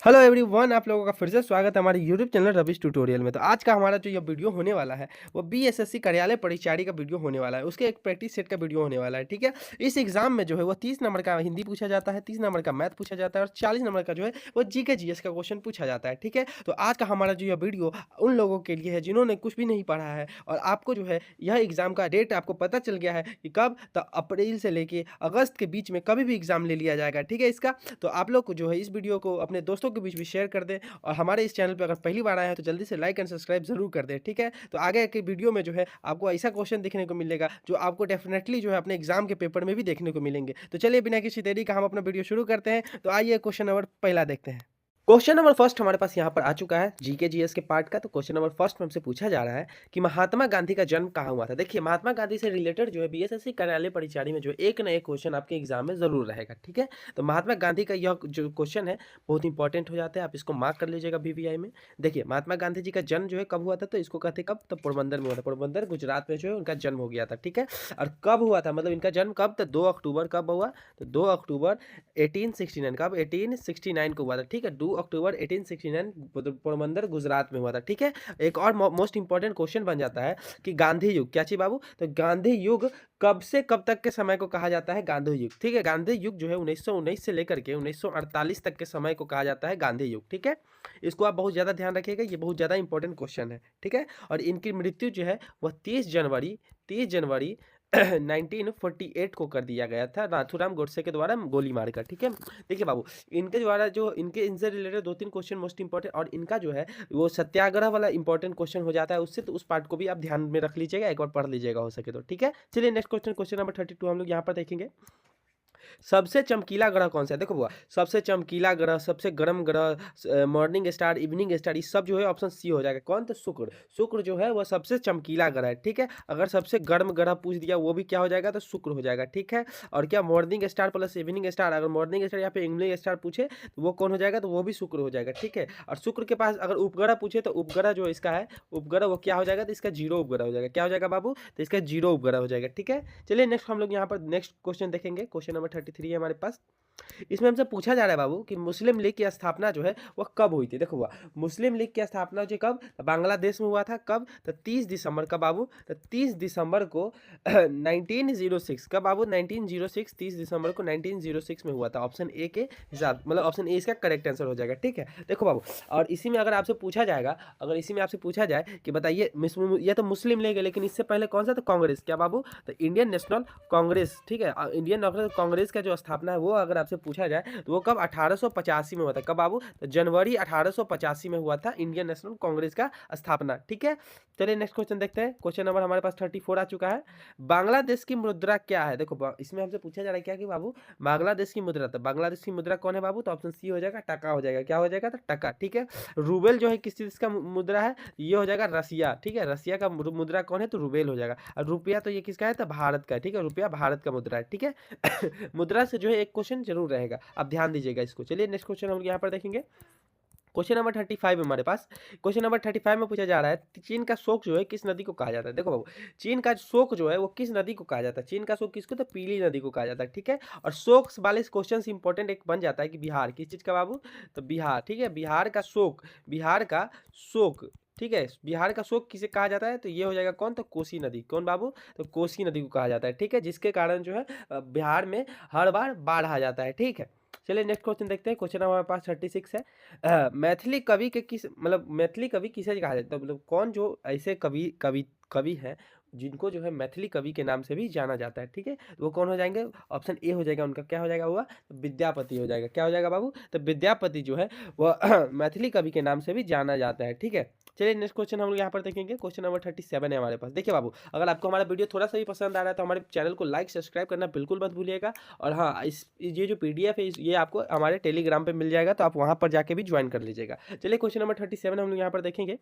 Hello everyone, आप लोगों का फिर से स्वागत है हमारे यूट्यूब चैनल रविश ट्यूटोरियल में। तो आज का हमारा जो ये वीडियो होने वाला है वो बीएसएससी कार्यालय परिचारी का वीडियो होने वाला है। उसके एक प्रैक्टिस सेट का वीडियो होने वाला है, ठीक है। इस एग्जाम में जो है वो 30 नंबर का हिंदी पूछा जाता है, 30 नंबर का मैथ पूछा जाता है और 40 नंबर का जो है वो जीके जीएस का क्वेश्चन पूछा जाता है, ठीक है। तो आज का हमारा जो ये वीडियो उन लोगों के लिए है जिन्होंने कुछ भी नहीं पढ़ा है और आपको जो है यह एग्जाम का डेट आपको पता चल गया है कि कब, तो अप्रैल से लेके अगस्त के बीच में कभी भी एग्जाम ले लिया जाएगा, ठीक है। इसका तो आप लोग को जो है इस वीडियो को अपने दोस्तों के बीच भी शेयर कर दें और हमारे इस चैनल पे अगर पहली बार आए हैं तो जल्दी से लाइक एंड सब्सक्राइब जरूर कर दें, ठीक है। तो आगे के वीडियो में जो है आपको ऐसा क्वेश्चन देखने को मिलेगा जो आपको डेफिनेटली जो है अपने एग्जाम के पेपर में भी देखने को मिलेंगे। तो चलिए बिना किसी देरी का हम अपना वीडियो शुरू करते हैं। तो आइए क्वेश्चन नंबर पहला देखते हैं। क्वेश्चन नंबर फर्स्ट हमारे पास यहाँ पर आ चुका है जीके जीएस के पार्ट का। तो क्वेश्चन नंबर फर्स्ट में हमसे पूछा जा रहा है कि महात्मा गांधी का जन्म कहाँ हुआ था। देखिए, महात्मा गांधी से रिलेटेड जो है बीएसएससी कार्यालय परिचारी में जो एक ना एक क्वेश्चन आपके एग्जाम में जरूर रहेगा, ठीक है। तो महात्मा गांधी का यह जो क्वेश्चन है बहुत इंपॉर्टेंट हो जाता है, आप इसको मार्क कर लीजिएगा बीवीआई में। देखिए, महात्मा गांधी जी का जन्म जो है कब हुआ था, तो इसको कहते कब, तो पोरबंदर में हुआ था। पोरबंदर गुजरात में जो है उनका जन्म हो गया था, ठीक है। और कब हुआ था, मतलब इनका जन्म कब, तो 2 अक्टूबर कब हुआ, तो 2 अक्टूबर 1869 कब, 1869 को हुआ था, ठीक है। 2 अक्टूबर 1869 पोरबंदर गुजरात में हुआ था, ठीक है। एक और मोस्ट इंपॉर्टेंट क्वेश्चन बन जाता है कि गांधी युग क्या चाहिए बाबू, तो गांधी युग कब से कब तक के समय को कहा जाता है गांधी युग, ठीक है। गांधी युग जो है 1919 से लेकर के 1948 तक के समय को कहा जाता है गांधी युग, ठीक है। इसको आप बहुत ज़्यादा ध्यान रखिएगा, ये बहुत ज़्यादा इंपॉर्टेंट क्वेश्चन है, ठीक है। और इनकी मृत्यु जो है वह 30 जनवरी 1948 को कर दिया गया था नाथूराम गोडसे के द्वारा गोली मारकर, ठीक है। देखिए बाबू, इनके द्वारा जो इनके इनसे रिलेटेड 2-3 क्वेश्चन मोस्ट इंपॉर्टेंट और इनका जो है वो सत्याग्रह वाला इंपॉर्टेंट क्वेश्चन हो जाता है उससे, तो उस पार्ट को भी आप ध्यान में रख लीजिएगा, एक बार पढ़ लीजिएगा हो सके तो, ठीक है। चलिए नेक्स्ट क्वेश्चन, क्वेश्चन नंबर 32 हम लोग यहाँ पर देखेंगे। सबसे चमकीला ग्रह कौन सा है, देखो बुआ, सबसे चमकीला ग्रह, सबसे गर्म ग्रह, मॉर्निंग स्टार, इवनिंग स्टार, ये सब जो है ऑप्शन सी हो जाएगा। कौन, तो शुक्र। शुक्र जो है वह सबसे चमकीला ग्रह है, ठीक है। अगर सबसे गर्म ग्रह पूछ दिया वो भी क्या हो जाएगा, तो शुक्र हो जाएगा, ठीक है। और क्या morning star plus evening star, अगर मॉर्निंग स्टार या फिर इवनिंग स्टार पूछे तो वो कौन हो जाएगा, तो वो भी शुक्र हो जाएगा, ठीक है। और शुक्र के पास अगर उपग्रह पूछे तो उपग्रह जो इसका है उपग्रह वो क्या हो जाएगा, तो इसका जीरो उपग्रह हो जाएगा। क्या हो जाएगा बाबू, तो इसका जीरो उपग्रह हो जाएगा, ठीक है। चलिए नेक्स्ट हम लोग यहाँ पर नेक्स्ट क्वेश्चन देखेंगे। क्वेश्चन नंबर 33 है हमारे पास। इसमें हमसे पूछा जा रहा है बाबू कि मुस्लिम लीग की स्थापना जो है वह कब हुई थी। देखो हुआ, मुस्लिम लीग की स्थापना जो कब, तो बांग्लादेश में हुआ था। कब, तो 30 दिसंबर का बाबू, तो 30 दिसंबर को 1906 का बाबू, 1906, 30 दिसंबर को 1906 में हुआ था। ऑप्शन ए के हिसाब, मतलब ऑप्शन ए इसका करेक्ट आंसर हो जाएगा, ठीक है। देखो बाबू, और इसी में अगर आपसे पूछा जाएगा, अगर इसी में आपसे पूछा जाए कि बताइए ये तो मुस्लिम लीग है लेकिन इससे पहले कौन सा, तो कांग्रेस। क्या बाबू, तो इंडियन नेशनल कांग्रेस, ठीक है। इंडियन नेशनल कांग्रेस का जो स्थापना है वो अगर आपसे पूछा जाए तो वो कब, 1885 में हुआ था। कब बाबू, तो जनवरी 1885 में हुआ था इंडियन नेशनल कांग्रेस का स्थापना, ठीक है। चलिए नेक्स्ट क्वेश्चन देखते हैं। क्वेश्चन नंबर हमारे पास 34 आ चुका है। बांग्लादेश की मुद्रा क्या है। देखो इसमें हमसे पूछा जा रहा है क्या कि बाबू बांग्लादेश की मुद्रा, तो बांग्लादेश की मुद्रा कौन है बाबू, तो ऑप्शन सी हो जाएगा, टका हो जाएगा। क्या हो जाएगा, तो टका, ठीक है। रूबेल जो है किस चीज का मुद्रा है, ये हो जाएगा रसिया, ठीक है। रसिया का मुद्रा कौन है, तो रूबेल हो जाएगा। और रुपया तो ये किसका है, तो भारत का है, ठीक है। रुपया भारत का मुद्रा है, ठीक है। मुद्रा से जो है एक क्वेश्चन जरूर रहेगा, आप ध्यान दीजिएगा इसको। चलिए नेक्स्ट क्वेश्चन हम यहाँ पर देखेंगे। क्वेश्चन नंबर 35 हमारे पास। क्वेश्चन नंबर 35 में पूछा जा रहा है चीन का शोक जो है किस नदी को कहा जाता है। देखो बाबू, चीन का शोक जो है वो किस नदी को कहा जाता है। चीन का शोक किसको, तो पीली नदी को कहा जाता है, ठीक है। और शोक वाले क्वेश्चन इंपॉर्टेंट एक बन जाता है कि बिहार किस चीज का बाबू, तो बिहार, ठीक है। बिहार का शोक, बिहार का शोक, ठीक है। बिहार का शोक किसे कहा जाता है, तो ये हो जाएगा कौन, तो कोसी नदी। कौन बाबू, तो कोसी नदी को कहा जाता है, ठीक है। जिसके कारण जो है बिहार में हर बार बाढ़ आ जाता है, ठीक है। चलिए नेक्स्ट क्वेश्चन देखते हैं। क्वेश्चन हमारे पास 36 है। मैथिली कवि के किस, मतलब मैथिली कवि किसे कहा जाता है, मतलब कौन जो ऐसे कवि कवि कवि हैं जिनको जो है मैथिली कवि के नाम से भी जाना जाता है, ठीक है। तो वो कौन हो जाएंगे, ऑप्शन ए हो जाएगा उनका, क्या हो जाएगा हुआ, तो विद्यापति हो जाएगा। क्या हो जाएगा बाबू, तो विद्यापति जो है वह मैथिली कवि के नाम से भी जाना जाता है, ठीक है। चलिए नेक्स्ट क्वेश्चन हम लोग यहाँ पर देखेंगे। क्वेश्चन नंबर 37 है हमारे पास। देखिए बाबू, अगर आपको हमारा वीडियो थोड़ा सा भी पसंद आ रहा है तो हमारे चैनल को लाइक सब्सक्राइब करना बिल्कुल मत भूलिएगा। और हाँ, ये जो पीडीएफ है ये आपको हमारे टेलीग्राम पे मिल जाएगा, तो आप वहाँ पर जाके भी ज्वाइन कर लीजिएगा। चलिए क्वेश्चन नंबर 37 हम लोग यहाँ पर देखेंगे।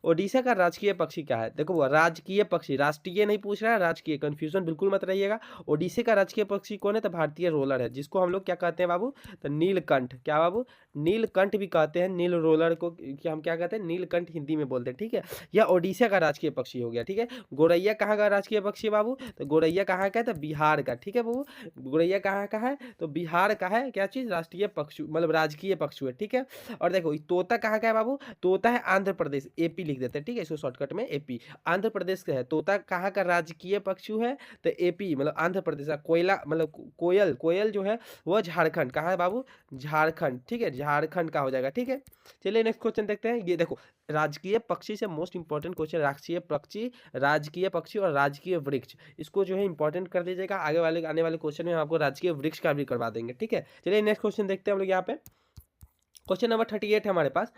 ओडिशा का राजकीय पक्षी क्या है। देखो वो राजकीय पक्षी, राष्ट्रीय नहीं पूछ रहा है, राजकीय, कंफ्यूजन बिल्कुल मत रहिएगा। ओडिशा का राजकीय पक्षी कौन है, तो भारतीय रोलर है, जिसको हम लोग क्या कहते हैं बाबू, तो नीलकंठ। क्या बाबू, नीलकंठ भी कहते हैं। नील रोलर को क्या हम क्या कहते हैं, नीलकंठ हिंदी में बोलते हैं, ठीक है। यह ओडिशा का राजकीय पक्षी हो गया, ठीक है। गोरैया कहाँ का राजकीय पक्षी है बाबू? तो गोरैया कहाँ का है? तो बिहार का, ठीक है बाबू। गोरैया कहाँ का है? तो बिहार का है। क्या चीज़? राष्ट्रीय पक्षी मतलब राजकीय पक्षी है, ठीक है। और देखो तोता कहाँ का है बाबू? तोता है आंध्र प्रदेश, एपी लिख देते हैं, ठीक है, इसको शॉर्टकट में एपी, आंध्र प्रदेश का है। तोता कहाँ का राजकीय पक्षी है? तो एपी मतलब आंध्र प्रदेश का। कोयला मतलब कोयल, कोयल जो है वो झारखंड, कहाँ है बाबू? झारखंड, ठीक है, झारखंड का हो जाएगा, ठीक है। चलिए नेक्स्ट क्वेश्चन देखते हैं। ये देखो राजकीय पक्षी से मोस्ट इंपॉर्टेंट क्वेश्चन, राजकीय पक्षी, राजकीय पक्षी और राजकीय वृक्ष, इसको जो है इंपॉर्टेंट कर दीजिएगा। आगे वाले आने वाले क्वेश्चन में हम आपको राजकीय वृक्ष का भी करवा देंगे, ठीक है। चलिए नेक्स्ट क्वेश्चन देखते हैं हम लोग यहाँ पे। क्वेश्चन नंबर 38 है हमारे पास।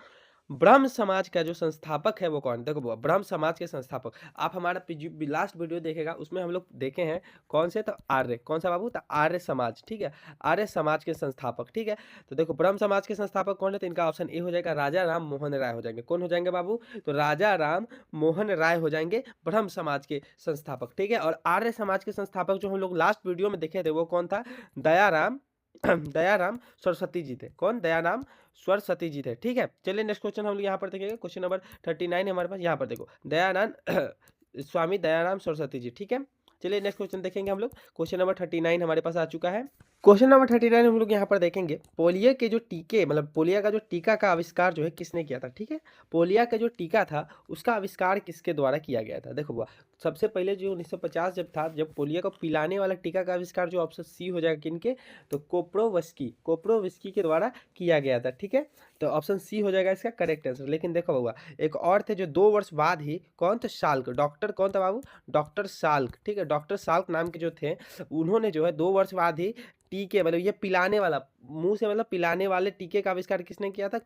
ब्रह्म समाज का जो संस्थापक है वो कौन? देखो ब्रह्म समाज के संस्थापक, आप हमारा लास्ट वीडियो देखेगा उसमें हम लोग देखे हैं कौन से, तो आर्य, कौन सा बाबू? तो आर्य समाज, ठीक है, आर्य समाज के संस्थापक, ठीक है। तो देखो ब्रह्म समाज के संस्थापक कौन है? तो इनका ऑप्शन ए हो जाएगा, राजा राम मोहन राय हो जाएंगे। कौन हो जाएंगे बाबू? तो राजा राम मोहन राय हो जाएंगे ब्रह्म समाज के संस्थापक, ठीक है। और आर्य समाज के संस्थापक जो हम लोग लास्ट वीडियो में देखे थे वो कौन था? दयाराम दयाराम सरस्वती जी थे। कौन? दयाराम सरस्वती जी थे, ठीक है। चलिए नेक्स्ट क्वेश्चन हम लोग यहाँ पर देखेंगे। क्वेश्चन नंबर 39 है हमारे पास, यहाँ पर देखो दयानंद स्वामी दयाराम सरस्वती जी, ठीक है। चलिए नेक्स्ट क्वेश्चन देखेंगे हम लोग। क्वेश्चन नंबर 39 हमारे पास आ चुका है। क्वेश्चन नंबर 39 हम लोग यहाँ पर देखेंगे, पोलियो के जो टीके मतलब पोलियो का जो टीका का आविष्कार जो है किसने किया था, ठीक है। पोलियो का जो टीका था उसका आविष्कार किसके द्वारा किया गया था? देखो सबसे पहले जो 1950 जब था, जब पोलियो को पिलाने वाला टीका का आविष्कार जो ऑप्शन सी हो जाएगा किनके? तो कोप्रोवस्की के द्वारा किया गया था, ठीक है। तो ऑप्शन सी हो जाएगा इसका करेक्ट आंसर। लेकिन देखो बाबा एक और थे जो 2 वर्ष बाद ही, कौन? तो साल्क, डॉक्टर कौन था बाबू? डॉक्टर साल्क, ठीक है। डॉक्टर साल्क नाम के जो थे उन्होंने जो है 2 वर्ष बाद ही टीके मतलब ये पिलाने वाला, मुंह से मतलब पिलाने वाले टीके का आविष्कार किसने किया था?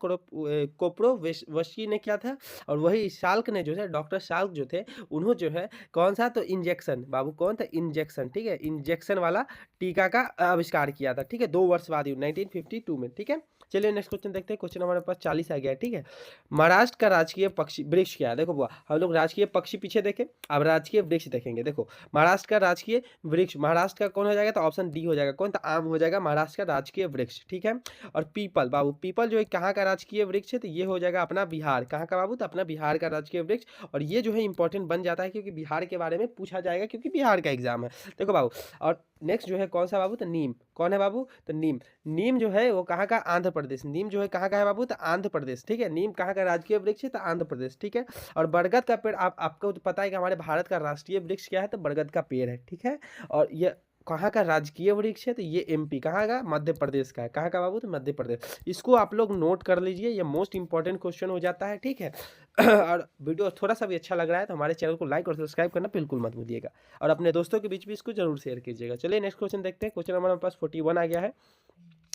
कोप्रोवस्की ने किया था। और वही साल्क ने जो है, डॉक्टर साल्क जो थे उन्होंने जो है कौन सा? तो इंजेक्शन बाबू, कौन था? इंजेक्शन, ठीक है, इंजेक्शन वाला टीका का आविष्कार किया था, ठीक है, 2 वर्ष बाद ही 1952 में, ठीक है। चलिए नेक्स्ट क्वेश्चन देखते हैं। क्वेश्चन हमारे पास 40 आ गया है, ठीक है। महाराष्ट्र का राजकीय पक्षी वृक्ष क्या है? देखो बुआ हम लोग राजकीय पक्षी पीछे देखे, अब राजकीय वृक्ष देखेंगे। देखो महाराष्ट्र का राजकीय वृक्ष, महाराष्ट्र का कौन हो जाएगा? तो ऑप्शन डी हो जाएगा, कौन? तो आम हो जाएगा महाराष्ट्र का राजकीय वृक्ष, ठीक है। और पीपल बाबू, पीपल जो है कहाँ का राजकीय वृक्ष है? तो ये हो जाएगा अपना बिहार, कहाँ का बाबू? तो अपना बिहार का राजकीय वृक्ष। और ये जो है इंपॉर्टेंट बन जाता है क्योंकि बिहार के बारे में पूछा जाएगा क्योंकि बिहार का एग्जाम है। देखो बाबू और नेक्स्ट जो है कौन सा बाबू? तो नीम, कौन है बाबू? तो नीम, नीम जो है वो कहाँ का? आंध्र प्रदेश, नीम जो है कहाँ का है बाबू? तो आंध्र प्रदेश, ठीक है। नीम कहाँ का राजकीय वृक्ष है? तो आंध्र प्रदेश, ठीक है। और बरगद का पेड़, आपको तो पता है कि हमारे भारत का राष्ट्रीय वृक्ष क्या है? तो बरगद का पेड़ है, ठीक है। और ये कहाँ का राजकीय वृक्ष है? तो ये एमपी, कहाँ का? मध्य प्रदेश का है। कहाँ का बाबू? तो मध्य प्रदेश। इसको आप लोग नोट कर लीजिए, ये मोस्ट इंपॉर्टेंट क्वेश्चन हो जाता है, ठीक है। और वीडियो थोड़ा सा भी अच्छा लग रहा है तो हमारे चैनल को लाइक और सब्सक्राइब करना बिल्कुल मत भूलिएगा और अपने दोस्तों के बीच भी इसको जरूर शेयर कीजिएगा। चलिए नेक्स्ट क्वेश्चन देखते हैं। क्वेश्चन नंबर हमारे पास 41 आ गया है।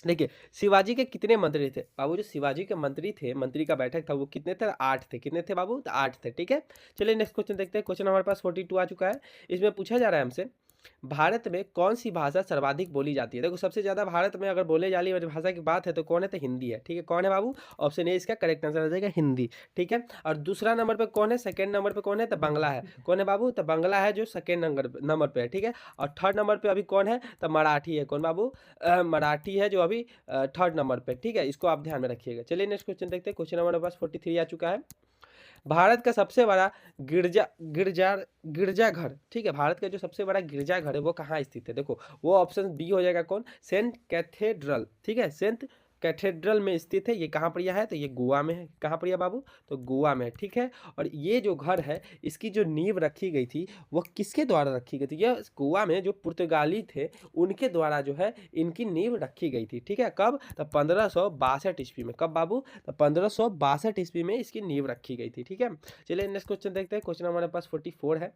देखिए शिवाजी के कितने मंत्री थे बाबू? जो शिवाजी के मंत्री थे, मंत्री का बैठक था वो कितने थे? 8 थे। कितने थे बाबू? तो 8 थे, ठीक है। चलिए नेक्स्ट क्वेश्चन देखते हैं। क्वेश्चन हमारे पास 42 आ चुका है। इसमें पूछा जा रहा है हमसे, भारत में कौन सी भाषा सर्वाधिक बोली जाती है? देखो सबसे ज्यादा भारत में अगर बोले जाने वाली भाषा की बात है तो कौन है? तो हिंदी है, ठीक है। कौन है बाबू? ऑप्शन ए इसका करेक्ट आंसर आ जाएगा, हिंदी, ठीक है। और दूसरा नंबर पे कौन है? सेकंड नंबर पे कौन है? तो बांग्ला है। कौन है बाबू? तो बांग्ला है जो सेकंड नंबर पे है, ठीक है। और थर्ड नंबर पे अभी कौन है? तो मराठी है। कौन बाबू? मराठी है जो अभी थर्ड नंबर पे, ठीक है। इसको आप ध्यान में रखिएगा। चलिए नेक्स्ट क्वेश्चन देखते हैं। क्वेश्चन नंबर पास 43 आ चुका है। भारत का सबसे बड़ा गिरजाघर, ठीक है, भारत का जो सबसे बड़ा गिरजाघर है वो कहाँ स्थित है? देखो वो ऑप्शन बी हो जाएगा, कौन? सेंट कैथेड्रल, ठीक है, सेंट कैथेड्रल में स्थित है। ये कहाँ पर यह है? तो ये गोवा में है। कहाँ पर यह बाबू? तो गोवा में है, ठीक है। और ये जो घर है इसकी जो नींव रखी गई थी वो किसके द्वारा रखी गई थी? यह गोवा में जो पुर्तगाली थे उनके द्वारा जो है इनकी नींव रखी गई थी, ठीक है। कब? तो 1562 ईस्वी में। कब बाबू? तो 1562 ईस्वी में इसकी नींव रखी गई थी, ठीक है। चलिए नेक्स्ट क्वेश्चन देखते हैं। क्वेश्चन हमारे पास 44 है।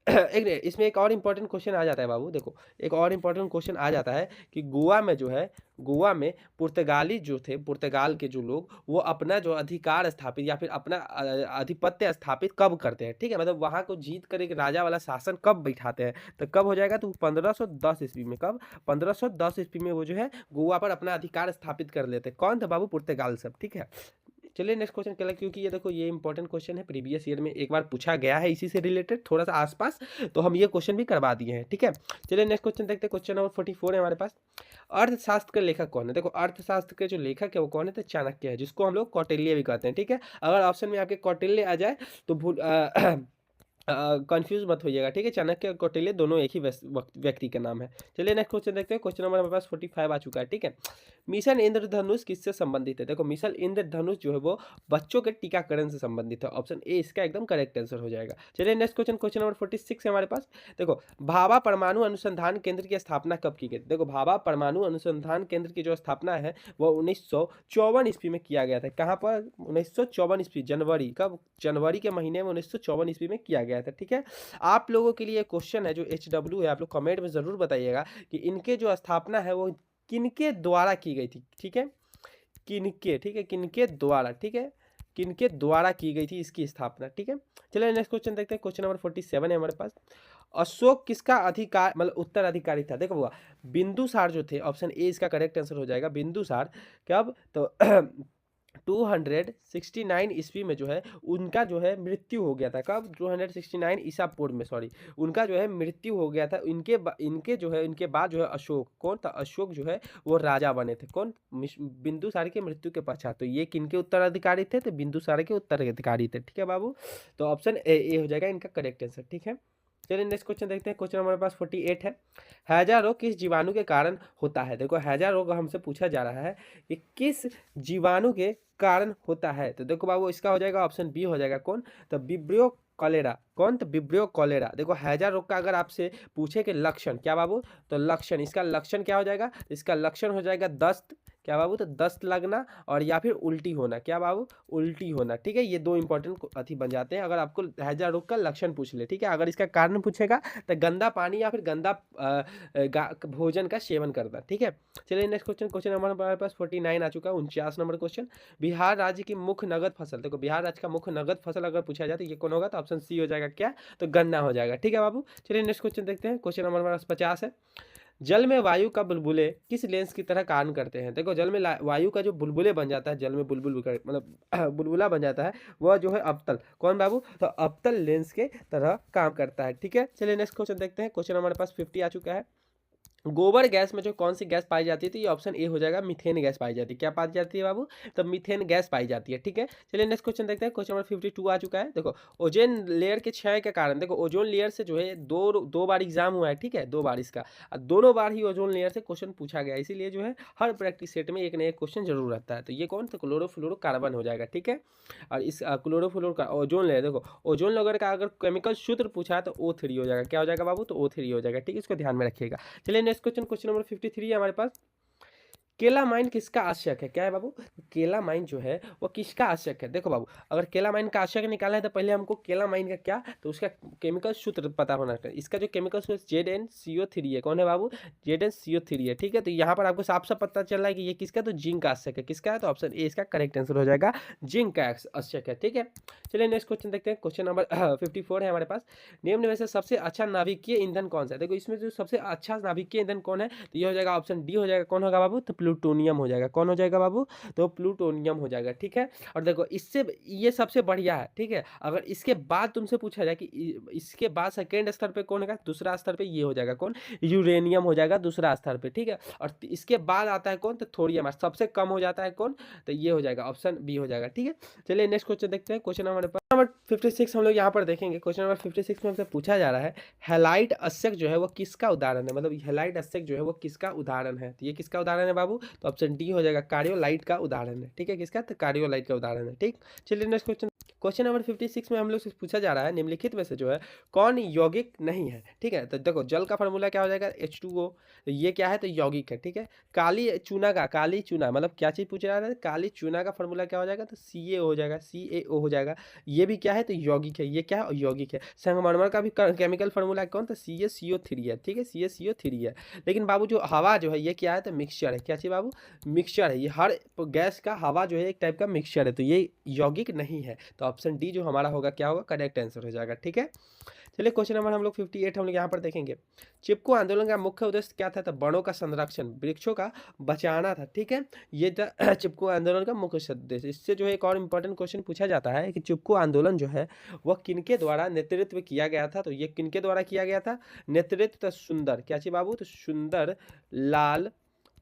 इसमें एक और इम्पोर्टेंट क्वेश्चन आ जाता है बाबू। देखो एक और इम्पोर्टेंट क्वेश्चन आ जाता है कि गोवा में जो है, गोवा में पुर्तगाली जो थे, पुर्तगाल के जो लोग वो अपना जो अधिकार स्थापित या फिर अपना आधिपत्य स्थापित कब करते हैं, ठीक है। मतलब वहां को जीत कर एक राजा वाला शासन कब बैठाते हैं? तो कब हो जाएगा? तो 1510 ईस्वी में। कब? 1510 ईस्वी में वो जो है गोवा पर अपना अधिकार स्थापित कर लेते हैं। कौन था बाबू? पुर्तगाल सब, ठीक है। चलिए नेक्स्ट क्वेश्चन क्या, क्योंकि ये देखो ये इंपॉर्टेंट क्वेश्चन है, प्रीवियस ईयर में एक बार पूछा गया है इसी से रिलेटेड थोड़ा सा आसपास, तो हम ये क्वेश्चन भी करवा दिए हैं, ठीक है। चलिए नेक्स्ट क्वेश्चन देखते हैं, क्वेश्चन नंबर 44 है हमारे पास। अर्थशास्त्र के लेखक कौन है? देखो अर्थशास्त्र के जो लेखक है वो कौन है? तो चाणक्य है, जिसको हम लोग कौटिल्य भी कहते हैं, ठीक है। अगर ऑप्शन में आपके कौटिल्य आ जाए तो भूल कंफ्यूज मत होइएगा, ठीक है। चाणक्य और कौटिल्य दोनों एक ही व्यक्ति का नाम है। चलिए नेक्स्ट क्वेश्चन देखते हैं, क्वेश्चन नंबर हमारे पास 45 आ चुका है, ठीक है। मिशन इंद्रधनुष किससे संबंधित है? देखो मिशन इंद्रधनुष जो है वो बच्चों के टीकाकरण से संबंधित है, ऑप्शन ए इसका एकदम करेक्ट आंसर हो जाएगा। चलिए नेक्स्ट क्वेश्चन, क्वेश्चन नंबर 46 है हमारे पास। देखो भाभा परमाणु अनुसंधान केंद्र की स्थापना कब की गई? देखो भाभा परमाणु अनुसंधान केंद्र की जो स्थापना है वो 1954 ईस्वी में किया गया था। कहाँ पर? 1954 ईस्वी, जनवरी, कब? जनवरी के महीने में 1954 ईस्वी में किया गया था, ठीक है। आप लोगों के लिए क्वेश्चन है जो HW है, आप लोग कमेंट में जरूर बताइएगा कि इनके जो स्थापना है वो किनके द्वारा की गई थी, ठीक है। किनके, ठीक है, किनके द्वारा, ठीक है, किनके द्वारा की गई थी इसकी स्थापना, ठीक है। चलिए नेक्स्ट क्वेश्चन देखते हैं, क्वेश्चन नंबर 47 है हमारे पास। अशोक किसका अधिकार मतलब उत्तराधिकारी था? देखो हुआ बिंदुसार जो थे, ऑप्शन ए इसका करेक्ट आंसर हो जाएगा। बिंदुसार कब? तो 269 ईस्वी में जो है उनका जो है मृत्यु हो गया था। कब? 269 ईसा पूर्व में, सॉरी, उनका जो है मृत्यु हो गया था। इनके जो है इनके बाद जो है अशोक, कौन था? अशोक जो है वो राजा बने थे। कौन? बिंदुसार की मृत्यु के पश्चात। तो ये किनके उत्तराधिकारी थे? तो बिंदुसार के उत्तराधिकारी थे, ठीक है बाबू। तो ऑप्शन ए हो जाएगा इनका करेक्ट आंसर, ठीक है। चलिए नेक्स्ट क्वेश्चन देखते हैं, क्वेश्चन हमारे पास 48 है। हैजा रोग किस जीवाणु के कारण होता है? देखो हैजा रोग हमसे पूछा जा रहा है कि किस जीवाणु के कारण होता है। तो देखो बाबू इसका हो जाएगा ऑप्शन बी हो जाएगा। कौन? तो विब्रियो कॉलेरा। कौन? तो विब्रियो कॉलेरा। देखो हैजा रोग का अगर आपसे पूछे कि लक्षण क्या बाबू, तो लक्षण, इसका लक्षण क्या हो जाएगा? इसका लक्षण हो जाएगा दस्त, क्या बाबू? तो दस्त लगना, और या फिर उल्टी होना, क्या बाबू? उल्टी होना, ठीक है। ये दो इंपॉर्टेंट अथी बन जाते हैं अगर आपको हैजा रोग का लक्षण पूछ ले, ठीक है। अगर इसका कारण पूछेगा तो गंदा पानी या फिर गंदा भोजन का सेवन करना, ठीक है। चलिए नेक्स्ट क्वेश्चन, क्वेश्चन हमारे पास 49 आ चुका है, 49 नंबर क्वेश्चन। बिहार राज्य की मुख्य नगद फसल, देखो बिहार राज्य का मुख्य नगद फसल अगर पूछा जाए तो ये कौन होगा? तो ऑप्शन सी हो जाएगा, क्या? तो गन्ना हो जाएगा, ठीक है बाबू। चलिए नेक्स्ट क्वेश्चन देखते हैं, क्वेश्चन नंबर हमारे पास 50 है। जल में वायु का बुलबुले किस लेंस की तरह कार्य करते हैं? देखो जल में वायु का जो बुलबुले बन जाता है, जल में बुलबुल मतलब बुलबुला बन जाता है, वह जो है अवतल, कौन बाबू? तो अवतल लेंस के तरह काम करता है, ठीक है। चलिए नेक्स्ट क्वेश्चन देखते हैं, क्वेश्चन हमारे पास 50 आ चुका है। गोबर गैस में जो कौन सी गैस पाई जाती है? तो ये ऑप्शन ए हो जाएगा, मीथेन गैस पाई जाती है। क्या पाई जाती है बाबू? तो मीथेन गैस पाई जाती है, ठीक है। चलिए नेक्स्ट क्वेश्चन देखते हैं, क्वेश्चन नंबर 52 आ चुका है। देखो ओजोन लेयर के क्षय के कारण, देखो ओजोन लेयर से जो है दो बार एग्जाम हुआ है, ठीक है, 2 बार इसका, और दोनों बार ही ओजोन लेयर से क्वेश्चन पूछा गया, इसीलिए जो है हर प्रैक्टिस सेट में एक न एक क्वेश्चन जरूर रहता है। तो ये कौन? तो क्लोरोफ्लोरोकार्बन हो जाएगा, ठीक है। और इस क्लोरोफ्लोरो का ओजोन लेयर, देखो ओजोन लेयर का अगर केमिकल सूत्र पूछा है तो O3 हो जाएगा, क्या हो जाएगा बाबू? तो O3 हो जाएगा, ठीक है, इसको ध्यान में रखिएगा। चलिए नेक्स्ट क्वेश्चन, क्वेश्चन नंबर 53 है हमारे पास। केलामाइन किसका आवश्यक है? क्या है बाबू? केलामाइन जो है वो किसका आवश्यक है? देखो बाबू अगर केलामाइन का आवश्यक निकालना है तो पहले हमको केलामाइन का क्या, तो उसका केमिकल सूत्र पता होना चाहिए। इसका जो केमिकल सूत्र ZnCO3 है, कौन है बाबू? ZnCO3 है, ठीक है। तो यहाँ पर आपको साफ साफ पता चल रहा है कि ये किसका, तो जिंक का आवश्यक है। किसका है? तो ऑप्शन ए इसका करेक्ट आंसर हो जाएगा, जिंक का आवश्यक है, ठीक है। चलिए नेक्स्ट क्वेश्चन देखते हैं, क्वेश्चन नंबर 54 है हमारे पास। निम्न में से सबसे अच्छा नाभिकीय ईंधन कौन सा है? देखो इसमें जो सबसे अच्छा नाभिकीय ईंधन कौन है, तो ये हो जाएगा ऑप्शन डी हो जाएगा। कौन होगा बाबू? तो प्लूटोनियम हो जाएगा। कौन हो जाएगा बाबू? तो प्लूटोनियम हो जाएगा, ठीक है। और देखो इससे ये सबसे बढ़िया है, ठीक है। अगर इसके बाद तुमसे पूछा जाए कि इसके बाद सेकेंड स्तर पे कौन है, दूसरा स्तर पे ये हो जाएगा, कौन? यूरेनियम हो जाएगा दूसरा स्तर पे, ठीक है। और इसके बाद आता है कौन? तो थोरियम, सबसे कम हो जाता है कौन? तो ये हो जाएगा ऑप्शन बी हो जाएगा, ठीक है। चलिए नेक्स्ट क्वेश्चन देखते हैं, क्वेश्चन हमारे पास नंबर 56 हम लोग यहाँ पर देखेंगे। क्वेश्चन नंबर 56 में हमसे पूछा जा रहा है हैलाइट अस्यक जो है वो किसका उदाहरण है? मतलब हैलाइट अस्यक जो है वो किसका उदाहरण है? तो ये किसका उदाहरण है बाबू? तो ऑप्शन डी हो जाएगा, कार्डियोलाइट का उदाहरण है, ठीक है। किसका? तो कार्डियोलाइट का उदाहरण है, ठीक। चलिए नेक्स्ट क्वेश्चन, क्वेश्चन नंबर 56 में हम लोग से पूछा जा रहा है निम्नलिखित में से जो है कौन यौगिक नहीं है, ठीक है। तो देखो जल का फॉर्मूला क्या हो जाएगा? H2O। तो ये क्या है? तो यौगिक है, ठीक है। काली चूना मतलब क्या चीज़ पूछ रहा है? काली चूना का फॉर्मूला क्या हो जाएगा? तो CaO हो जाएगा, CaO हो जाएगा। ये भी क्या है? तो यौगिक है। ये क्या है? यौगिक है। संगमरमर का भी केमिकल फॉर्मूला कौन? तो CaCO3 है, ठीक है, CaCO3 है। लेकिन बाबू जो हवा जो है ये क्या है? तो मिक्सचर है। क्या चीज़ बाबू? मिक्सचर है। ये हर गैस का हवा जो है एक टाइप का मिक्सचर है, तो ये यौगिक नहीं है। तो ऑप्शन डी जो हमारा होगा क्या होगा, करेक्ट आंसर हो जाएगा। ठीक है, चलिए क्वेश्चन नंबर हम लोग 58 हम लोग यहाँ पर देखेंगे। चिपको आंदोलन का मुख्य उद्देश्य क्या था? तो वनों का संरक्षण, वृक्षों का बचाना था। ठीक है, ये था चिपको आंदोलन का मुख्य उद्देश्य। इससे जो है एक और इम्पोर्टेंट क्वेश्चन पूछा जाता है कि चिपको आंदोलन जो है वह किनके द्वारा नेतृत्व किया गया था? तो ये किनके द्वारा किया गया था नेतृत्व? तो सुंदर, क्या चाहिए बाबू? तो सुंदर लाल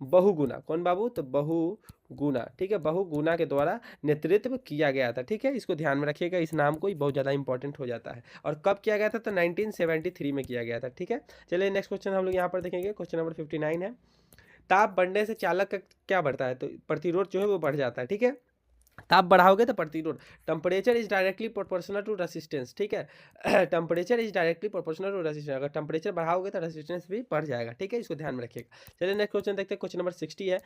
बहुगुणा। कौन बाबू? तो बहुगुणा। ठीक है, बहुगुणा के द्वारा नेतृत्व किया गया था। ठीक है, इसको ध्यान में रखिएगा, इस नाम को ही बहुत ज़्यादा इंपॉर्टेंट हो जाता है। और कब किया गया था? तो 1973 में किया गया था। ठीक है, चलिए नेक्स्ट क्वेश्चन हम लोग यहाँ पर देखेंगे। क्वेश्चन नंबर 59 है, ताप बढ़ने से चालक का क्या बढ़ता है? तो प्रतिरोध जो है वो बढ़ जाता है। ठीक है, ताप बढ़ाओगे तो प्रतिरोध, temperature is directly proportional to resistance. ठीक है, temperature is directly proportional to resistance, अगर टेम्परेचर बढ़ाओगे तो रेसिस्टेंस भी बढ़ जाएगा। ठीक है, इसको ध्यान में रखिएगा। चलिए नेक्स्ट क्वेश्चन देखते हैं। क्वेश्चन नंबर 60 है,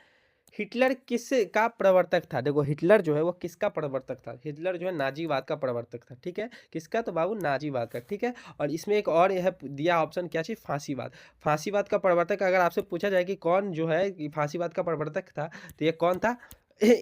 हिटलर किस का प्रवर्तक था? देखो हिटलर जो है वो किसका प्रवर्तक था? हिटलर जो है नाजीवाद का प्रवर्तक था। ठीक है, किसका? तो बाबू नाजीवाद का। ठीक है, और इसमें एक और यह दिया ऑप्शन, क्या चाहिए? फांसीवाद। फांसीवाद का प्रवर्तक अगर आपसे पूछा जाए कि कौन जो है कि फांसीवाद का प्रवर्तक था, तो ये कौन था?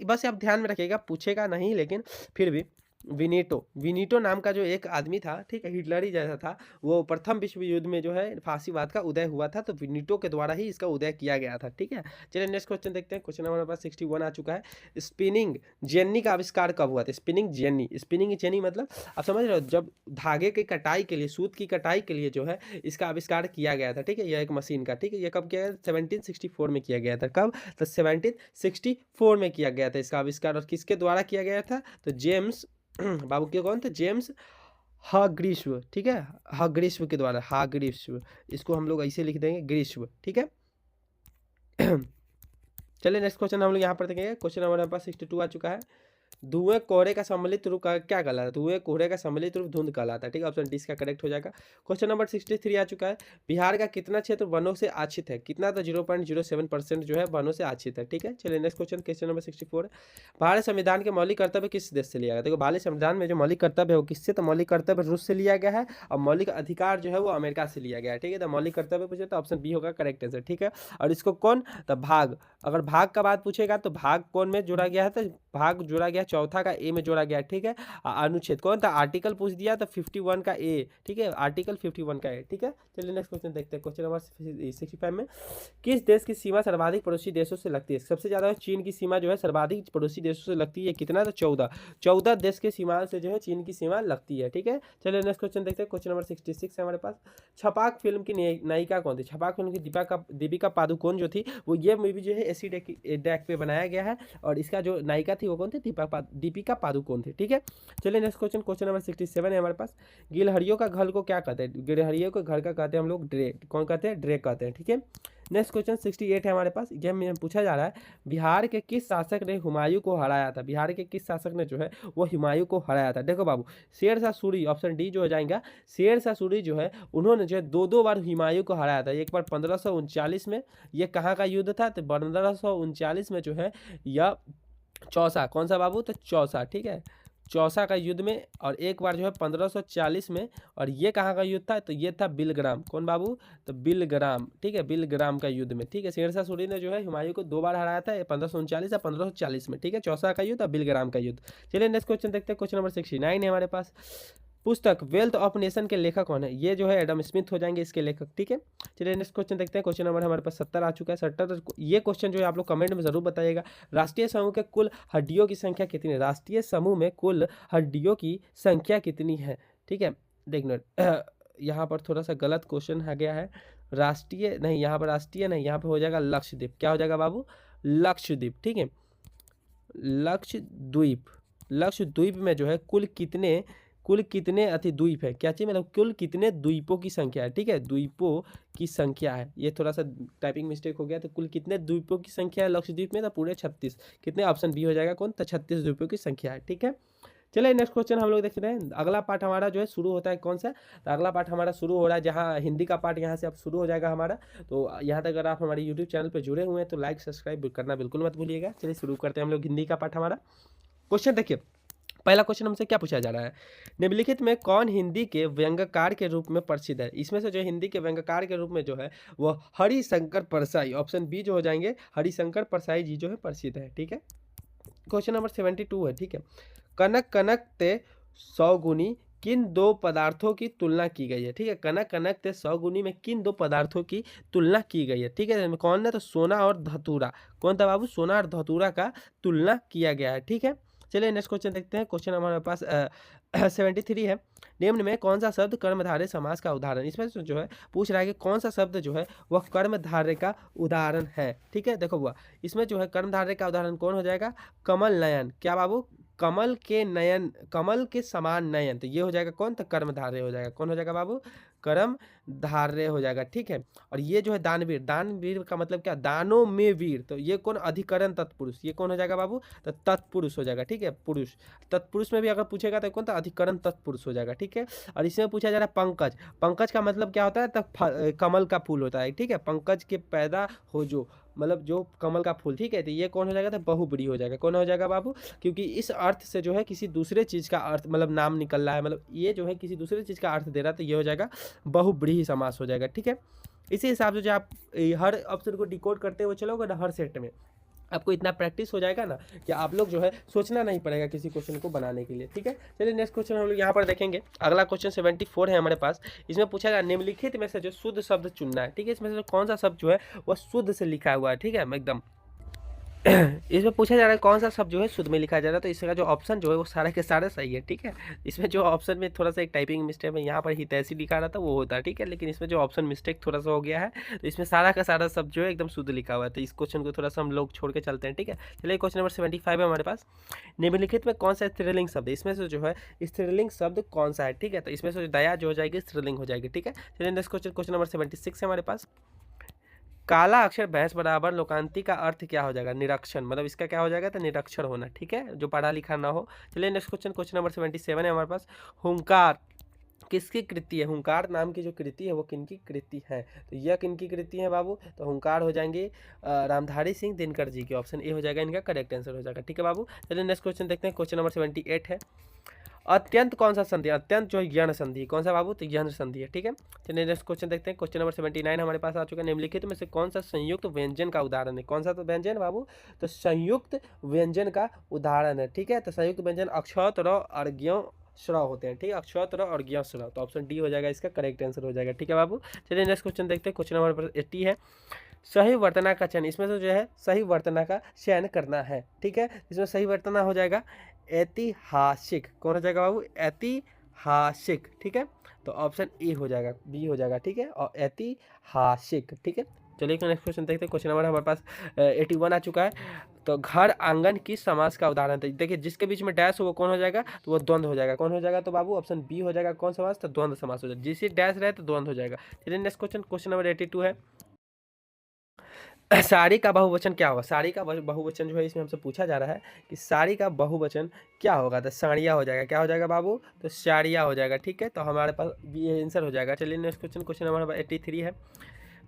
बस आप ध्यान में रखिएगा, पूछेगा नहीं लेकिन फिर भी विनीटो नाम का जो एक आदमी था, ठीक है, हिटलर ही जैसा था, वो प्रथम विश्व युद्ध में जो है फांसीवाद का उदय हुआ था, तो विनीटो के द्वारा ही इसका उदय किया गया था। ठीक है, चलिए नेक्स्ट क्वेश्चन देखते हैं। क्वेश्चन नंबर 61 आ चुका है। स्पिनिंग जेन्नी का आविष्कार कब हुआ था? स्पिनिंग जेन्नी मतलब आप समझ रहे हो, जब धागे की कटाई के लिए, सूत की कटाई के लिए जो है इसका आविष्कार किया गया था। ठीक है, यह एक मशीन का। ठीक है, यह कब किया गया? 1764 में किया गया था। कब? तो 1764 में किया गया था इसका आविष्कार। और किसके द्वारा किया गया था? तो जेम्स बाबू के कौन थे? जेम्स हग्रीश्व। ठीक है, हग्रीश्व के द्वारा, हग्रीश्व, इसको हम लोग ऐसे लिख देंगे ग्रीश्व। ठीक है, चलिए नेक्स्ट क्वेश्चन हम लोग यहाँ पर देखेंगे। क्वेश्चन नंबर हमारे पास 62 आ चुका है। धुएं कोहरे का सम्मिलित रूप क्या कहलाता है? धुएं कोहरे का सम्मिलित रूप धुंध कहलाता है। ठीक है, ऑप्शन डी इसका करेक्ट हो जाएगा। क्वेश्चन नंबर 63 आ चुका है। बिहार का कितना क्षेत्र वनों से आच्छित है? कितना? तो 0.07% जो है वनों से आच्छित है। ठीक है, चलिए नेक्स्ट क्वेश्चन, क्वेश्चन नंबर 64 है। भारत संविधान के मौलिक कर्तव्य किस देश से लिया गया? देखो भारत संविधान में जो मौलिक कर्तव्य है वो किससे? तो मौलिक कर्तव्य रूस से लिया गया है, और मौलिक अधिकार जो है वो अमेरिका से लिया गया है। ठीक है, तो मौलिक कर्तव्य पूछे तो ऑप्शन बी होगा करेक्ट आंसर। ठीक है, और इसको कौन? तो भाग, अगर भाग का बात पूछेगा तो भाग कौन में जोड़ा गया है? तो भाग जोड़ा गया चौथा का ए में जोड़ा गया। ठीक है, अनुच्छेद कौन था? आर्टिकल पूछ दिया तो 51 का ए। ठीक है, आर्टिकल 51 का ए। ठीक है, चलिए नेक्स्ट क्वेश्चन देखते हैं। क्वेश्चन नंबर 65 में, किस देश की सीमा सर्वाधिक पड़ोसी देशों से लगती है? सबसे ज्यादा चीन की सीमा जो है सर्वाधिक पड़ोसी देशों से लगती है। कितना? तो 14 देश के सीमा से जो है चीन की सीमा लगती है। ठीक है, चलिए नेक्स्ट क्वेश्चन देखते हैं। क्वेश्चन नंबर 66 है हमारे पास। छपाक फिल्म की नायिका कौन थी? छपाक फिल्म की दीपिका पादुकोण जो थी, वो ये मूवी जो है एसी डैक पे बनाया गया है, और इसका जो नायिका थी वो कौन थी? दीपिका पादुकोण थी। ठीक है, चलिए नेक्स्ट क्वेश्चन, क्वेश्चन नंबर 67 है हमारे पास। गिलहरियों का घर को क्या कहते हैं? गिलहरियों के घर का कहते हैं हम लोग ड्रे। कौन कहते हैं? ड्रे कहते हैं। ठीक है, नेक्स्ट क्वेश्चन 68 है हमारे पास। ये में पूछा जा रहा है, बिहार के किस शासक ने हुमायूं को हराया था? बिहार के किस शासक ने जो है वो हुमायूं को हराया था? देखो बाबू, शेर शाह सूरी, ऑप्शन डी जो हो जाएगा। शेर शाह सूरी जो है उन्होंने जो है दो बार हुमायूं को हराया था। एक बार 1539 में, ये कहाँ का युद्ध था? तो 1539 में जो है यह चौसा, कौन सा बाबू? तो चौसा। ठीक है, चौसा का युद्ध में, और एक बार जो है 1540 में, और ये कहाँ का युद्ध था? तो ये था बिलग्राम। कौन बाबू? तो बिलग्राम। ठीक है, बिलग्राम का युद्ध में। ठीक है, शेरशाह सूरी ने जो है हुमायूं को 2 बार हराया था, 1539 या 1540 में। ठीक है, चौसा का युद्ध और बिलग्राम का युद्ध। चलिए नेक्स्ट क्वेश्चन देखते हैं। क्वेश्चन नंबर 69 है हमारे पास। पुस्तक वेल्थ ऑफ नेशन के लेखक कौन है? ये जो है एडम स्मिथ हो जाएंगे इसके लेखक। ठीक है, चलिए नेक्स्ट क्वेश्चन देखते हैं। क्वेश्चन नंबर हमारे पास 70 आ चुका है। 70, ये क्वेश्चन जो है आप लोग कमेंट में जरूर बताइएगा। राष्ट्रीय समूह के कुल हड्डियों की संख्या कितनी है? राष्ट्रीय समूह में कुल हड्डियों की संख्या कितनी है? ठीक है, देखना यहाँ पर थोड़ा सा गलत क्वेश्चन आ गया है। राष्ट्रीय नहीं, यहाँ पर राष्ट्रीय नहीं, यहाँ पर हो जाएगा लक्षद्वीप। क्या हो जाएगा बाबू? लक्षद्वीप। ठीक है, लक्षद्वीप में जो है कुल कितने द्वीप है? क्या चाहिए? मतलब कुल कितने द्वीपों की संख्या है? ठीक है, द्वीपों की संख्या है। ये थोड़ा सा टाइपिंग मिस्टेक हो गया। तो कुल कितने द्वीपों की संख्या है लक्षद्वीप में? तो पूरे 36। कितने? ऑप्शन बी हो जाएगा कौन? तो 36 द्वीपों की संख्या है। ठीक है, चलिए नेक्स्ट क्वेश्चन हम लोग देख रहे हैं। अगला पार्ट हमारा जो है शुरू होता है कौन सा? तो अगला पार्ट हमारा शुरू हो रहा है, जहाँ हिंदी का पार्ट यहाँ से अब शुरू हो जाएगा हमारा। तो यहाँ तक अगर आप हमारे यूट्यूब चैनल पर जुड़े हुए हैं तो लाइक सब्सक्राइब करना बिल्कुल मत भूलिएगा। चलिए शुरू करते हैं हम लोग हिंदी का पार्ट हमारा। क्वेश्चन देखिए, पहला क्वेश्चन हमसे क्या पूछा जा रहा है? निम्नलिखित में कौन हिंदी के व्यंग्यकार के रूप में प्रसिद्ध है? इसमें से जो हिंदी के व्यंग्यकार के रूप में जो है वो हरिशंकर परसाई, ऑप्शन बी जो हो जाएंगे, हरिशंकर परसाई जी जो है प्रसिद्ध है। ठीक है, क्वेश्चन नंबर 72 है। ठीक है, कनक कनक ते 100 गुनी किन दो पदार्थों की तुलना की गई है। ठीक है, कनक कनक ते 100 गुनी में किन दो पदार्थों की तुलना की गई है। ठीक है, कौन है तो सोना और धतूरा। कौन था बाबू? सोना और धतूरा का तुलना किया गया है। ठीक है, चलिए नेक्स्ट क्वेश्चन देखते हैं। क्वेश्चन हमारे पास 73 है। निम्न में कौन सा शब्द कर्मधारय समास का उदाहरण? इसमें जो है पूछ रहा है कि कौन सा शब्द जो है वह कर्मधारय का उदाहरण है। ठीक है, देखो हुआ इसमें जो है कर्मधारय का उदाहरण कौन हो जाएगा? कमल नयन। क्या बाबू? कमल के नयन, कमल के समान नयन, तो ये हो जाएगा कौन? तो कर्मधारय हो जाएगा। कौन हो जाएगा बाबू? कर्मधारय हो जाएगा। ठीक है, और ये जो है दानवीर, दानवीर का मतलब क्या? दानों में वीर, तो ये कौन? अधिकरण तत्पुरुष। ये कौन हो जाएगा बाबू? तो तत्पुरुष हो जाएगा। ठीक है, पुरुष। तत्पुरुष में भी अगर पूछेगा तो कौन? तो अधिकरण तत्पुरुष हो जाएगा। ठीक है, और इसमें पूछा जा रहा है पंकज। पंकज का मतलब क्या होता है? तो कमल का फूल होता है। ठीक है, पंकज के पैदा हो जो, मतलब जो कमल का फूल। ठीक है, तो ये कौन हो जाएगा? तो बहुब्रीहि हो जाएगा। कौन हो जाएगा बाबू? क्योंकि इस अर्थ से जो है किसी दूसरे चीज़ का अर्थ, मतलब नाम निकल रहा है, मतलब ये जो है किसी दूसरे चीज़ का अर्थ दे रहा है, तो ये हो जाएगा बहुब्रीहि समास हो जाएगा। ठीक है, इसी हिसाब से जो आप हर ऑप्शन को डिकोड करते हुए चलोगे ना हर सेट में, आपको इतना प्रैक्टिस हो जाएगा ना कि आप लोग जो है सोचना नहीं पड़ेगा किसी क्वेश्चन को बनाने के लिए। ठीक है, चलिए नेक्स्ट क्वेश्चन हम लोग यहाँ पर देखेंगे। अगला क्वेश्चन 74 है हमारे पास। इसमें पूछा जाए निम्नलिखित में से जो शुद्ध शब्द चुनना है। ठीक है, इसमें से कौन सा शब्द जो है वह शुद्ध से लिखा हुआ है। ठीक है, एकदम इसमें पूछा जा रहा है कौन सा शब्द जो है शुद्ध में लिखा जा रहा है, तो इसका जो ऑप्शन जो है वो सारे के सारे सही है। ठीक है, इसमें जो ऑप्शन में थोड़ा सा एक टाइपिंग मिस्टेक है, यहाँ पर हितैषी लिखा रहा था वो होता है। ठीक है, लेकिन इसमें जो ऑप्शन मिस्टेक थोड़ा सा हो गया है, तो इसमें सारा का सारा शब्द जो है एकदम शुद्ध लिखा हुआ है। तो इस क्वेश्चन को थोड़ा सा हम लोग छोड़ के चलते हैं। ठीक है, चलिए क्वेश्चन नंबर 75 है हमारे पास। निम्नलिखित में कौन सा स्त्रीलिंग शब्द है? इसमें से जो है स्त्रीलिंग शब्द कौन सा है? ठीक है, तो इसमें से दया जो हो जाएगी स्त्रीलिंग हो जाएगी। ठीक है, चलिए नेक्स्ट क्वेश्चन, क्वेश्चन नंबर 76 है हमारे पास। काला अक्षर भैंस बराबर लोकांती का अर्थ क्या हो जाएगा? निरक्षण, मतलब इसका क्या हो जाएगा? तो निरक्षर होना। ठीक है, जो पढ़ा लिखा ना हो। चलिए नेक्स्ट क्वेश्चन, क्वेश्चन नंबर 77 है हमारे पास। हुंकार किसकी कृति है? हुंकार नाम की जो कृति है वो किनकी कृति है? तो यह किनकी कृति है बाबू? तो हुंकार हो जाएंगे रामधारी सिंह दिनकर जी के। ऑप्शन ए हो जाएगा इनका करेक्ट आंसर हो जाएगा। ठीक है बाबू, चलिए नेक्स्ट क्वेश्चन देखते हैं। क्वेश्चन नंबर 78 है। अत्यंत कौन सा संधि? अत्यंत जो है यण संधि। कौन सा बाबू? तो यण संधि है। ठीक है, चलिए नेक्स्ट क्वेश्चन देखते हैं। क्वेश्चन नंबर 79 हमारे पास आ चुका है। निम्नलिखित में से कौन सा संयुक्त व्यंजन का उदाहरण है? कौन सा तो व्यंजन बाबू? तो संयुक्त व्यंजन का उदाहरण है। ठीक है, तो संयुक्त व्यंजन अक्षत र अर्घ्य श्रव होते हैं। ठीक है, अक्षत र अर्घ्य श्रव, तो ऑप्शन डी हो जाएगा इसका करेक्ट आंसर हो जाएगा। ठीक है बाबू, चलिए नेक्स्ट क्वेश्चन देखते हैं। क्वेश्चन नंबर 80 है। सही वर्तना का चयन, इसमें से जो है सही वर्तना का चयन करना है। ठीक है, इसमें सही वर्तना हो जाएगा ऐतिहासिक। कौन हो जाएगा बाबू? ऐतिहासिक। ठीक है, तो ऑप्शन ए हो जाएगा, बी हो जाएगा। ठीक है, और ऐतिहासिक। ठीक है, चलिए नेक्स्ट क्वेश्चन देखते हैं। क्वेश्चन नंबर हमारे पास 81 आ चुका है। तो घर आंगन किस समास का उदाहरण है? देखिए जिसके बीच में डैश हो वो कौन हो जाएगा? तो वो द्वंद्व हो जाएगा। कौन हो जाएगा? तो बाबू ऑप्शन बी हो जाएगा। कौन समास? तो द्वंद्व समास हो जाएगा। जिससे डैश रहे तो द्वंद्व हो जाएगा। चलिए नेक्स्ट क्वेश्चन, क्वेश्चन नंबर 82 है। साड़ी का बहुवचन क्या होगा? साड़ी का बहुवचन जो है इसमें हमसे पूछा जा रहा है कि साड़ी का बहुवचन क्या होगा? तो साड़िया हो जाएगा। क्या हो जाएगा बाबू? तो साड़िया हो जाएगा। ठीक है, तो हमारे पास ये आंसर हो जाएगा। चलिए नेक्स्ट क्वेश्चन, क्वेश्चन नंबर 83 है।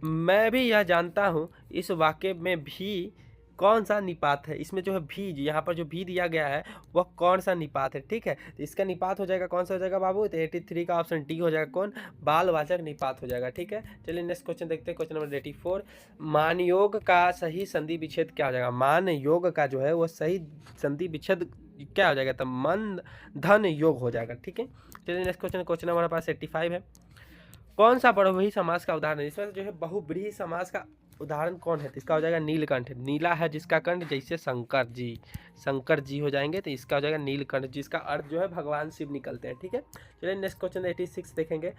मैं भी यह जानता हूँ इस वाक्य में भी कौन सा निपात है? इसमें जो है भी, यहाँ पर जो भी दिया गया है वह कौन सा निपात है? ठीक है, तो इसका निपात हो जाएगा कौन सा हो जाएगा बाबू? तो 83 का ऑप्शन डी हो जाएगा। कौन? बालवाचक निपात हो जाएगा। ठीक है, चलिए नेक्स्ट क्वेश्चन देखते हैं। Question number 84। मान योग का सही संधि विच्छेद क्या हो जाएगा? मान योग का जो है वह सही संधि विच्छेद क्या हो जाएगा? तो मन धन योग हो जाएगा। ठीक है, चलिए नेक्स्ट क्वेश्चन, क्वेश्चन हमारे पास 85 है। कौन सा बहुव्रीहि समास का उदाहरण है? इसमें जो है बहुव्रीहि समास का उदाहरण कौन है? तो इसका हो जाएगा नीलकंठ। नीला है जिसका कंठ, जैसे शंकर जी, शंकर जी हो जाएंगे, तो इसका हो जाएगा नीलकंठ, जिसका अर्थ जो है भगवान शिव निकलते हैं। ठीक है, चलिए नेक्स्ट क्वेश्चन 86 देखेंगे।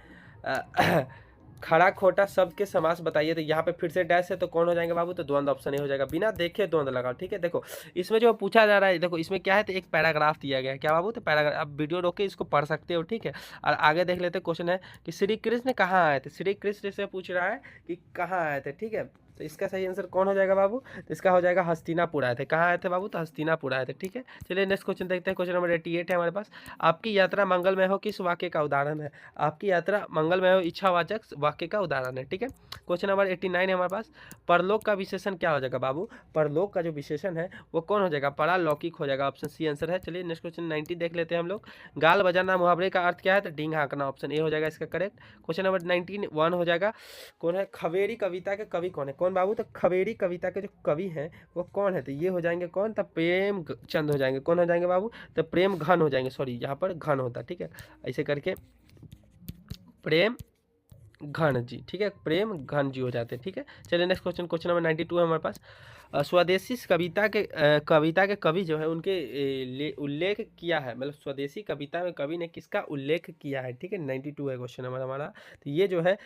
खड़ा खोटा शब्द के समास बताइए। तो यहाँ पे फिर से डैश है, तो कौन हो जाएंगे बाबू? तो द्वंद्व ऑप्शन हो जाएगा। बिना देखे द्वंद्व लगाओ। ठीक है, देखो इसमें जो पूछा जा रहा है, देखो इसमें क्या है, तो एक पैराग्राफ दिया गया है। क्या बाबू? तो पैराग्राफ, आप वीडियो रोक के इसको पढ़ सकते हो। ठीक है, और आगे देख लेते। क्वेश्चन है कि श्री कृष्ण कहाँ आए थे? श्री कृष्ण से पूछ रहा है कि कहाँ आए थे। ठीक है, तो इसका सही आंसर कौन हो जाएगा बाबू? तो इसका हो जाएगा हस्तिनापुर आए थे। कहाँ आए थे बाबू? तो हस्तिनापुर आए थे। ठीक है, चलिए नेक्स्ट क्वेश्चन देखते हैं। क्वेश्चन नंबर 88 है हमारे पास। आपकी यात्रा मंगलमय हो किस वाक्य का उदाहरण है? आपकी यात्रा मंगलमय हो इच्छावाचक वाक्य का उदाहरण है। ठीक है, क्वेश्चन नंबर 89 है हमारे पास। परलोक का विशेषण क्या हो जाएगा बाबू? परलोक का जो विशेषण है वो कौन हो जाएगा? परालौकिक हो जाएगा। ऑप्शन सी आंसर है। चलिए नेक्स्ट क्वेश्चन 90 देख लेते हैं हम लोग। गाल बजाना मुहावरे का अर्थ क्या है? तो डींग हाँकना। ऑप्शन ए हो जाएगा इसका करेक्ट। क्वेश्चन नंबर 91 हो जाएगा। कौन है? खवेरी कविता के कवि कौन है? कौन कौन बाबू, तो खबेरी कविता के जो कवि हैं वो कौन है, तो ये हो जाएंगे कौन, तो प्रेम चंद हो जाएंगे। कौन हो जाएंगे बाबू, तो प्रेम घन हो जाएंगे, सॉरी यहाँ पर घन होता, ठीक है, ऐसे करके प्रेम घन जी, ठीक है, प्रेम घन जी हो जाते हैं, ठीक है। चलिए नेक्स्ट क्वेश्चन, क्वेश्चन नंबर 92 है हमारे पास। स्वदेशी कविता के कवि जो है उनके उल्लेख किया है, मतलब स्वदेशी कविता में कवि ने किसका उल्लेख किया है, ठीक है। 92 है क्वेश्चन नंबर हमारा। तो ये जो है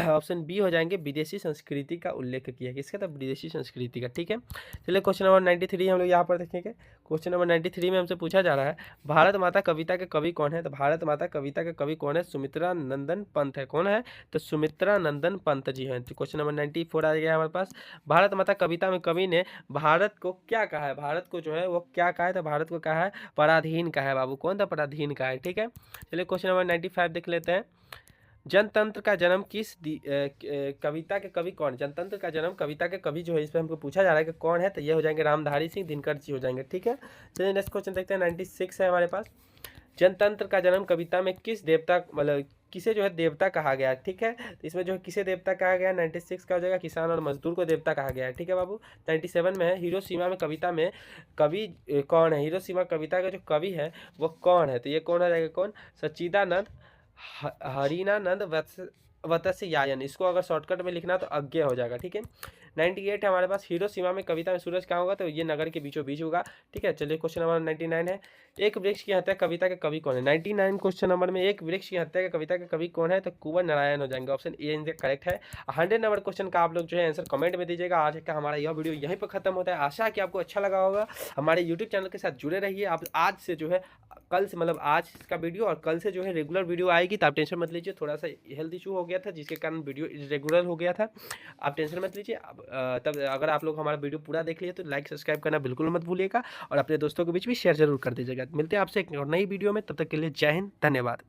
ऑप्शन बी हो जाएंगे, विदेशी संस्कृति का उल्लेख किया है, किसका, तो विदेशी संस्कृति का, ठीक है। चलिए क्वेश्चन नंबर 93 हम लोग यहाँ पर देखेंगे। क्वेश्चन नंबर 93 में हमसे पूछा जा रहा है भारत माता कविता के कवि कौन है, तो भारत माता कविता के कवि कौन है, सुमित्रा नंदन पंत है। कौन है, तो सुमित्रा नंदन पंत जी हैं। तो क्वेश्चन नंबर 94 आ गया हमारे पास। भारत माता कविता में कवि ने भारत को क्या कहा है, भारत को जो है वो क्या कहा है, तो भारत को कहा है पराधीन कहा है बाबू। कौन था, पराधीन कहा है, ठीक है। चलिए क्वेश्चन नंबर 95 देख लेते हैं। जनतंत्र का जन्म कविता के कवि कौन, जनतंत्र का जन्म कविता के कवि जो है इस पर हमको पूछा जा रहा है कि कौन है, तो ये हो जाएंगे रामधारी सिंह दिनकर जी हो जाएंगे, ठीक है। चलिए नेक्स्ट क्वेश्चन देखते हैं। 96 है हमारे पास। जनतंत्र का जन्म कविता में किस देवता, मतलब किसे जो है देवता कहा गया, ठीक है। तो इसमें जो है किसे देवता कहा गया, 96 का हो जाएगा किसान और मजदूर को देवता कहा गया है, ठीक है बाबू। 97 में है हिरोशिमा में कविता में कवि कौन है, हिरोशिमा कविता का जो कवि है वो कौन है, तो ये कौन हो जाएगा, कौन, सच्चिदानंद हरिनानंद वत्स्यायन। इसको अगर शॉर्टकट में लिखना तो अज्ञे हो जाएगा, ठीक है। 98 है हमारे पास। हिरोशिमा में कविता में सूरज कहाँ होगा, तो ये नगर के बीचों बीच होगा, ठीक है। चलिए क्वेश्चन नंबर 99 है। एक वृक्ष की हत्या कविता के कवि कौन है, 99 क्वेश्चन नंबर में एक वृक्ष की हत्या के कविता के कवि कौन है, तो कुंवर नारायण हो जाएंगे, ऑप्शन ए इनका करेक्ट है। 100 नंबर क्वेश्चन का आप लोग जो है आंसर कमेंट में दीजिएगा। आज का हमारा यह वीडियो यहीं पर खत्म होता है। आशा है कि आपको अच्छा लगा होगा। हमारे यूट्यूब चैनल के साथ जुड़े रहिए। आप आज से जो है कल से, मतलब आज का वीडियो और कल से जो है रेगुलर वीडियो आएगी, तो आप टेंशन मत लीजिए। थोड़ा सा हेल्थ इशू हो गया था जिसके कारण वीडियो इरेगुलर हो गया था, आप टेंशन मत लीजिए। तब अगर आप लोग हमारा वीडियो पूरा देख लिए तो लाइक सब्सक्राइब करना बिल्कुल मत भूलिएगा और अपने दोस्तों के बीच भी शेयर जरूर कर दीजिएगा। मिलते हैं आपसे एक और नई वीडियो में, तब तक के लिए जय हिंद, धन्यवाद।